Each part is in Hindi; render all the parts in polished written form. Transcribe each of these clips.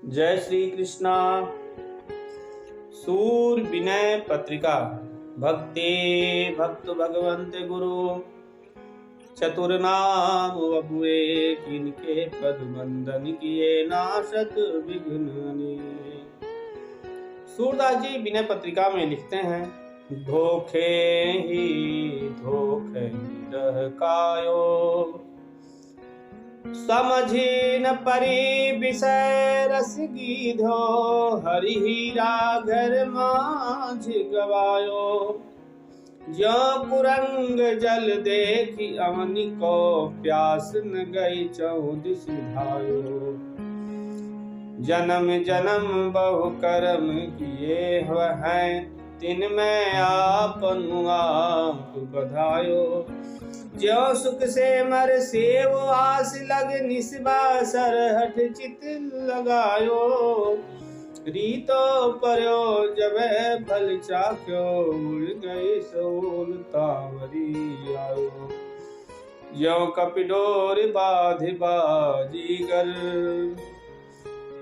जय श्री कृष्णा। सूर विनय पत्रिका। भक्ति भक्त भगवंत गुरु चतुर्नाम बबुए किनके पदबंदन किए नाशक विघ्न। सूरदास जी विनय पत्रिका में लिखते हैं, धोखे ही डहकायो समझी न परी विषय रस गीधो हरि हीरा घर माझ गवायो। जो कुरंग जल देखी अवनि को प्यास न गई चौदिस धायो। जन्म जन्म बहु कर्म किए हैं तिन में आपनु आप बधायो। जो सुख से मर से वो आस लग निस्बा सरहठ चित लगायो। रीतो पर्यो जब फल चाख्यो उड़ गई सोल तावरी आयो। जो कपिडोर बाधि बाजीगर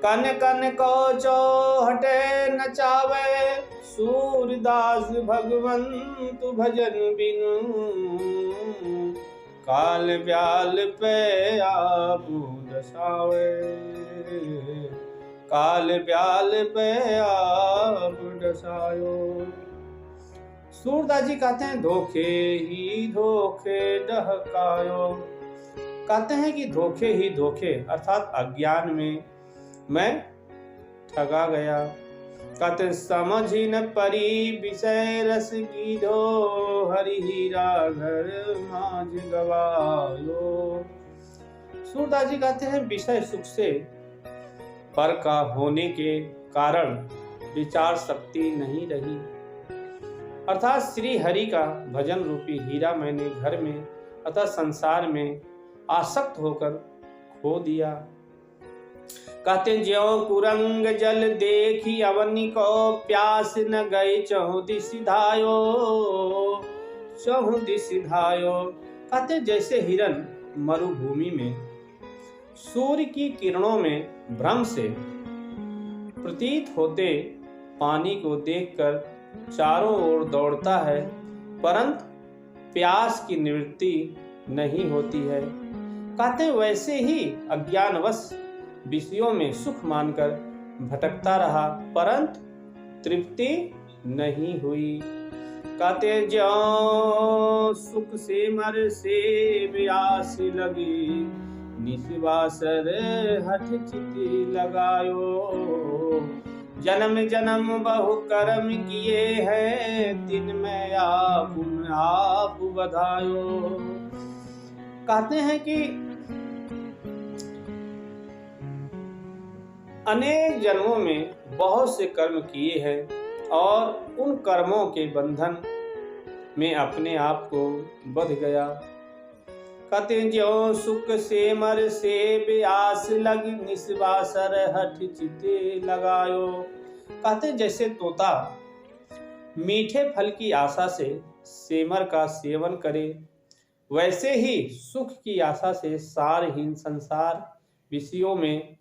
कन कन को चौहटे नचावे। सूरदास भगवंत भजन बिनु काल ब्याल पे आप दसावे। काल ब्याल पे आप दसायो। सूरदास जी कहते हैं धोखे ही धोखे डहकायो। कहते हैं कि धोखे ही धोखे अर्थात अज्ञान में मैं ठगा गया। कहते समझ न परी विषय रस गीधो हरि हीरा घर माझ गवायो। सूरदास जी कहते हैं विषय सुख से पर का होने के कारण विचार शक्ति नहीं रही, अर्थात श्री हरि का भजन रूपी हीरा मैंने घर में अतः संसार में आसक्त होकर खो दिया। कहते ज्यों कुरंग जल देखी अवनि को प्यास न गई चहुदिस धायो। चहुदिस धायो कहते जैसे हिरन मरुभूमि में सूर्य की किरणों में भ्रम से प्रतीत होते पानी को देखकर चारों ओर दौड़ता है, परंतु प्यास की निवृत्ति नहीं होती है। कहते वैसे ही अज्ञानवश विषयों में सुख मानकर भटकता रहा, परंतु तृप्ति नहीं हुई। कहते जो सुख से मर से व्यास लगी निस्वासर हठ चिति लगायो। जन्म जन्म बहु कर्म किए हैं तिन में आप बधायो। कहते हैं कि अनेक जन्मों में बहुत से कर्म किए हैं और उन कर्मों के बंधन में अपने आप को बंध गया। कहते जो सुख से मर से व्यास लग निस्वासर हठ चिते लगायो। कहते जैसे तोता मीठे फल की आशा से सेमर का सेवन करे, वैसे ही सुख की आशा से सारहीन संसार विषयों में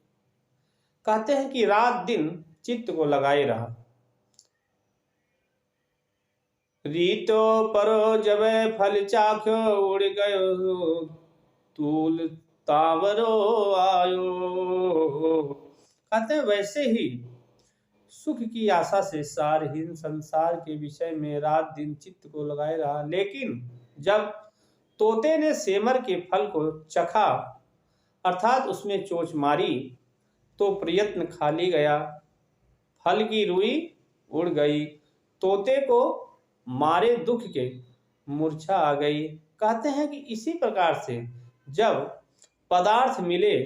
कहते हैं कि रात दिन चित्त को लगाए रहा। रीतो परो जब फल चाख्यो उड़ गयो तूल तावरो आयो। कहते हैं वैसे ही सुख की आशा से सारहीन संसार के विषय में रात दिन चित्त को लगाए रहा, लेकिन जब तोते ने सेमर के फल को चखा अर्थात उसमें चोंच मारी तो प्रयत्न खाली गया, फल की रुई उड़ गई, तोते को मारे दुख के मूर्छा आ गई। कहते हैं कि इसी प्रकार से जब पदार्थ मिले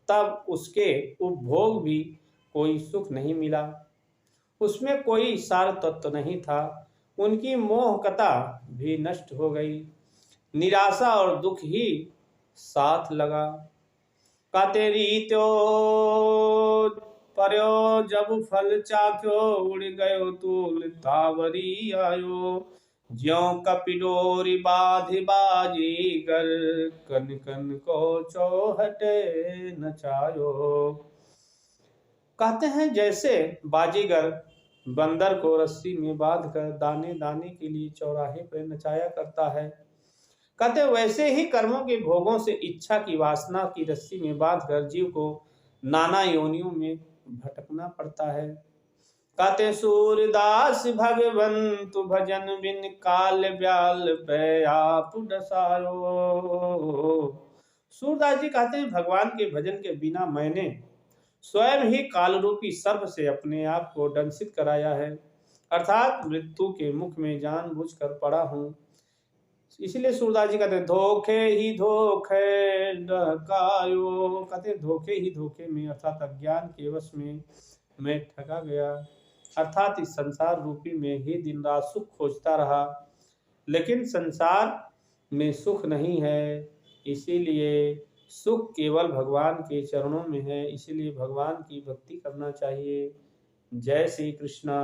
तब उसके उपभोग भी कोई सुख नहीं मिला, उसमें कोई सार तत्व नहीं था, उनकी मोहकता भी नष्ट हो गई, निराशा और दुख ही साथ लगा। कहते रीत्यो पर्यो जब फल चाख्यो उड़ गयो तूल तावरी आयो। ज्यों कपिडोरी बाधि बाजीगर कन कन को चौहटे नचायो। कहते हैं जैसे बाजीगर बंदर को रस्सी में बांधकर दाने दाने के लिए चौराहे पर नचाया करता है, कहते हैं वैसे ही कर्मों के भोगों से इच्छा की वासना की रस्सी में बांधकर जीव को नाना योनियों में भटकना पड़ता है। कहते सूरदास भगवंतु भजन बिन काल ब्याल पे आप डसायो। सूरदास जी कहते हैं भगवान के भजन के बिना मैंने स्वयं ही काल रूपी सर्प से अपने आप को दंशित कराया है, अर्थात मृत्यु के मुख में जानबूझकर पड़ा हूँ। इसलिए सूरदास जी कहते हैं धोखे ही धोखे डहकायो, कहते धोखे ही धोखे में अर्थात अज्ञान के वश में मैं ठगा गया, अर्थात इस संसार रूपी में ही दिन रात सुख खोजता रहा, लेकिन संसार में सुख नहीं है। इसीलिए सुख केवल भगवान के चरणों में है, इसीलिए भगवान की भक्ति करना चाहिए। जय श्री कृष्णा।